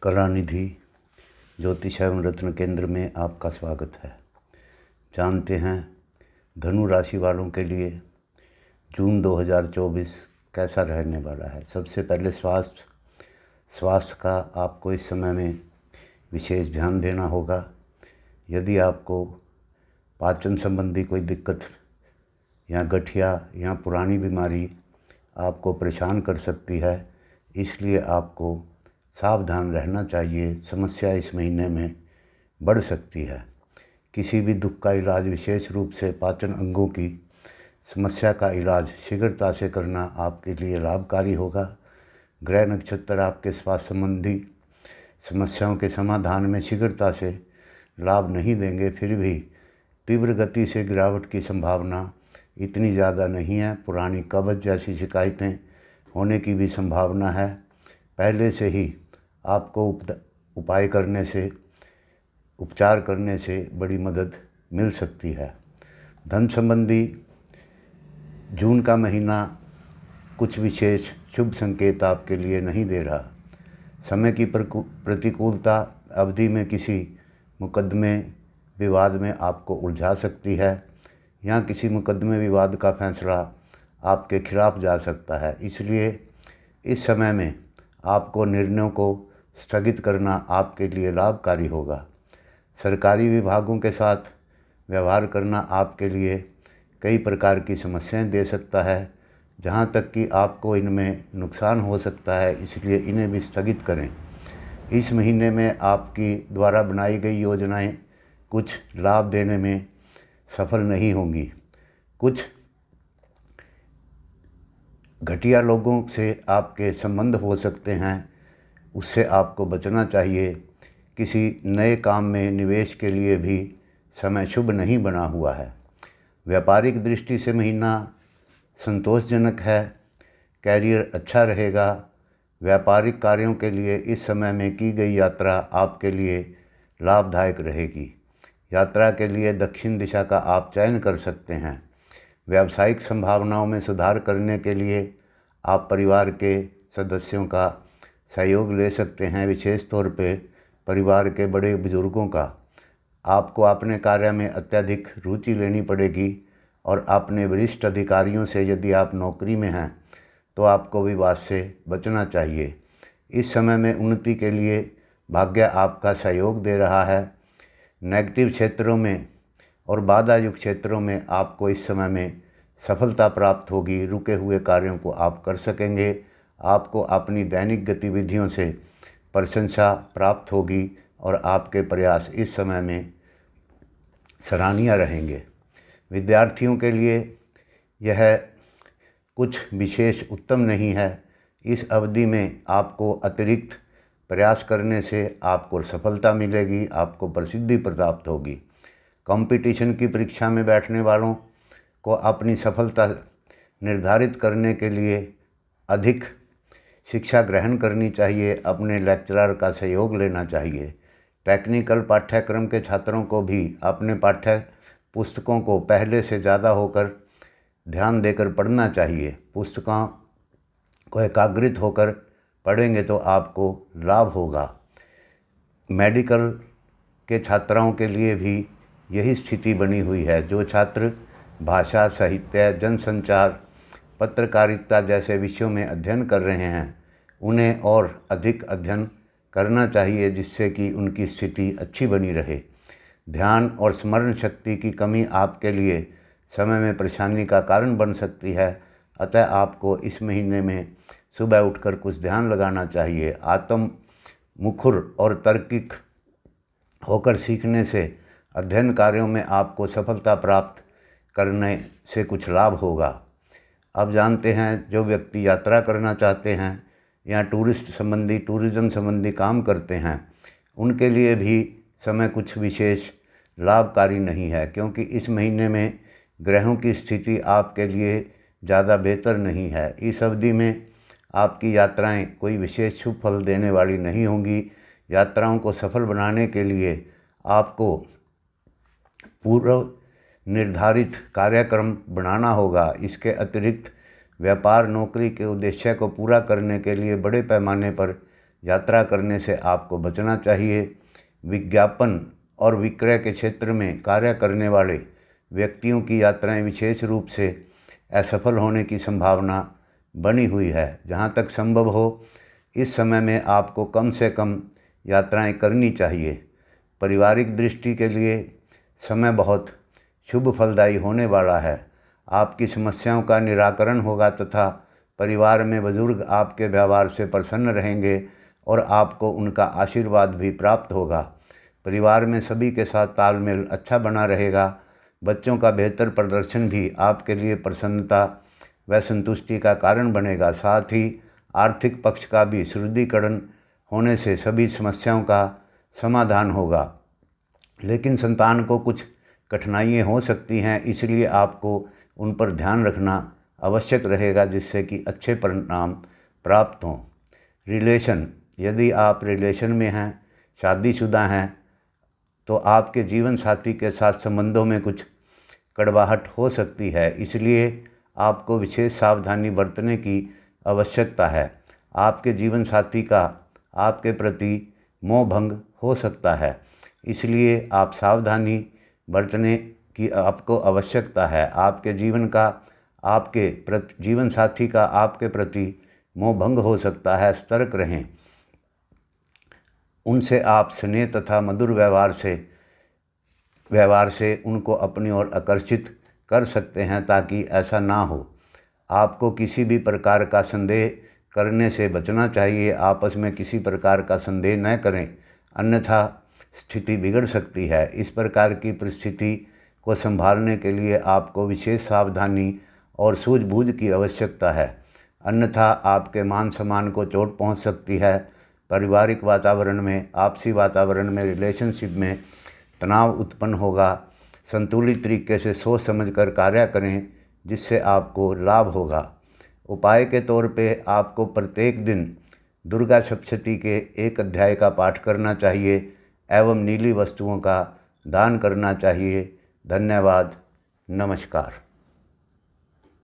कलानिधि ज्योतिष एवं रत्न केंद्र में आपका स्वागत है। जानते हैं धनु राशि वालों के लिए जून 2024 कैसा रहने वाला है। सबसे पहले स्वास्थ्य का आपको इस समय में विशेष ध्यान देना होगा। यदि आपको पाचन संबंधी कोई दिक्कत या गठिया या पुरानी बीमारी आपको परेशान कर सकती है, इसलिए आपको सावधान रहना चाहिए। समस्या इस महीने में बढ़ सकती है। किसी भी दुख का इलाज, विशेष रूप से पाचन अंगों की समस्या का इलाज शीघ्रता से करना आपके लिए लाभकारी होगा। ग्रह नक्षत्र आपके स्वास्थ्य संबंधी समस्याओं के समाधान में शीघ्रता से लाभ नहीं देंगे, फिर भी तीव्र गति से गिरावट की संभावना इतनी ज़्यादा नहीं है। पुरानी कब्ज जैसी शिकायतें होने की भी संभावना है। पहले से ही आपको उपचार करने से बड़ी मदद मिल सकती है। धन संबंधी जून का महीना कुछ विशेष शुभ संकेत आपके लिए नहीं दे रहा। समय की प्रतिकूलता अवधि में किसी मुकदमे विवाद में आपको उलझा सकती है या किसी मुकदमे विवाद का फैसला आपके खिलाफ जा सकता है। इसलिए इस समय में आपको निर्णयों को स्थगित करना आपके लिए लाभकारी होगा। सरकारी विभागों के साथ व्यवहार करना आपके लिए कई प्रकार की समस्याएं दे सकता है, जहां तक कि आपको इनमें नुकसान हो सकता है, इसलिए इन्हें भी स्थगित करें। इस महीने में आपकी द्वारा बनाई गई योजनाएं कुछ लाभ देने में सफल नहीं होंगी। कुछ घटिया लोगों से आपके संबंध हो सकते हैं, उससे आपको बचना चाहिए। किसी नए काम में निवेश के लिए भी समय शुभ नहीं बना हुआ है। व्यापारिक दृष्टि से महीना संतोषजनक है। कैरियर अच्छा रहेगा। व्यापारिक कार्यों के लिए इस समय में की गई यात्रा आपके लिए लाभदायक रहेगी। यात्रा के लिए दक्षिण दिशा का आप चयन कर सकते हैं। व्यावसायिक संभावनाओं में सुधार करने के लिए आप परिवार के सदस्यों का सहयोग ले सकते हैं, विशेष तौर पे परिवार के बड़े बुजुर्गों का। आपको अपने कार्य में अत्यधिक रुचि लेनी पड़ेगी और अपने वरिष्ठ अधिकारियों से, यदि आप नौकरी में हैं तो आपको विवाद से बचना चाहिए। इस समय में उन्नति के लिए भाग्य आपका सहयोग दे रहा है। नेगेटिव क्षेत्रों में और बाधा युक्त क्षेत्रों में आपको इस समय में सफलता प्राप्त होगी। रुके हुए कार्यों को आप कर सकेंगे। आपको अपनी दैनिक गतिविधियों से प्रशंसा प्राप्त होगी और आपके प्रयास इस समय में सराहनीय रहेंगे। विद्यार्थियों के लिए यह कुछ विशेष उत्तम नहीं है। इस अवधि में आपको अतिरिक्त प्रयास करने से आपको सफलता मिलेगी, आपको प्रसिद्धि प्राप्त होगी। कंपटीशन की परीक्षा में बैठने वालों को अपनी सफलता निर्धारित करने के लिए अधिक शिक्षा ग्रहण करनी चाहिए। अपने लेक्चरर का सहयोग लेना चाहिए। टेक्निकल पाठ्यक्रम के छात्रों को भी अपने पाठ्य पुस्तकों को पहले से ज़्यादा होकर ध्यान देकर पढ़ना चाहिए। पुस्तकों को एकाग्रित होकर पढ़ेंगे तो आपको लाभ होगा। मेडिकल के छात्राओं के लिए भी यही स्थिति बनी हुई है। जो छात्र भाषा, साहित्य, जनसंचार, पत्रकारिता जैसे विषयों में अध्ययन कर रहे हैं, उन्हें और अधिक अध्ययन करना चाहिए, जिससे कि उनकी स्थिति अच्छी बनी रहे। ध्यान और स्मरण शक्ति की कमी आपके लिए समय में परेशानी का कारण बन सकती है। अतः आपको इस महीने में सुबह उठकर कुछ ध्यान लगाना चाहिए। आत्म मुखर और तार्किक होकर सीखने से अध्ययन कार्यों में आपको सफलता प्राप्त करने से कुछ लाभ होगा। अब जानते हैं जो व्यक्ति यात्रा करना चाहते हैं या टूरिज्म संबंधी काम करते हैं, उनके लिए भी समय कुछ विशेष लाभकारी नहीं है, क्योंकि इस महीने में ग्रहों की स्थिति आपके लिए ज़्यादा बेहतर नहीं है। इस अवधि में आपकी यात्राएं कोई विशेष शुभ फल देने वाली नहीं होंगी। यात्राओं को सफल बनाने के लिए आपको पूर्व निर्धारित कार्यक्रम बनाना होगा। इसके अतिरिक्त व्यापार, नौकरी के उद्देश्य को पूरा करने के लिए बड़े पैमाने पर यात्रा करने से आपको बचना चाहिए। विज्ञापन और विक्रय के क्षेत्र में कार्य करने वाले व्यक्तियों की यात्राएं विशेष रूप से असफल होने की संभावना बनी हुई है। जहां तक संभव हो इस समय में आपको कम से कम यात्राएं करनी चाहिए। पारिवारिक दृष्टि के लिए समय बहुत शुभ फलदायी होने वाला है। आपकी समस्याओं का निराकरण होगा तथा परिवार में बुजुर्ग आपके व्यवहार से प्रसन्न रहेंगे और आपको उनका आशीर्वाद भी प्राप्त होगा। परिवार में सभी के साथ तालमेल अच्छा बना रहेगा। बच्चों का बेहतर प्रदर्शन भी आपके लिए प्रसन्नता व संतुष्टि का कारण बनेगा। साथ ही आर्थिक पक्ष का भी सुदृढ़ीकरण होने से सभी समस्याओं का समाधान होगा। लेकिन संतान को कुछ कठिनाइयाँ हो सकती हैं, इसलिए आपको उन पर ध्यान रखना आवश्यक रहेगा जिससे कि अच्छे परिणाम प्राप्त हों। रिलेशन, यदि आप रिलेशन में हैं, शादीशुदा हैं, तो आपके जीवन साथी के साथ संबंधों में कुछ कड़वाहट हो सकती है, इसलिए आपको विशेष सावधानी बरतने की आवश्यकता है। आपके जीवन साथी का आपके प्रति मोह भंग हो सकता है, इसलिए आप सावधानी बरतने की आपको आवश्यकता है। आपके जीवन साथी का आपके प्रति मोह भंग हो सकता है, सतर्क रहें। उनसे आप स्नेह तथा मधुर व्यवहार से उनको अपनी ओर आकर्षित कर सकते हैं ताकि ऐसा ना हो। आपको किसी भी प्रकार का संदेह करने से बचना चाहिए। आपस में किसी प्रकार का संदेह न करें, अन्यथा स्थिति बिगड़ सकती है। इस प्रकार की परिस्थिति को संभालने के लिए आपको विशेष सावधानी और सूझबूझ की आवश्यकता है, अन्यथा आपके मान सम्मान को चोट पहुंच सकती है। पारिवारिक वातावरण में, आपसी वातावरण में, रिलेशनशिप में तनाव उत्पन्न होगा। संतुलित तरीके से सोच समझकर कार्य करें जिससे आपको लाभ होगा। उपाय के तौर पे आपको प्रत्येक दिन दुर्गा सप्तशती के एक अध्याय का पाठ करना चाहिए एवं नीली वस्तुओं का दान करना चाहिए। धन्यवाद। नमस्कार।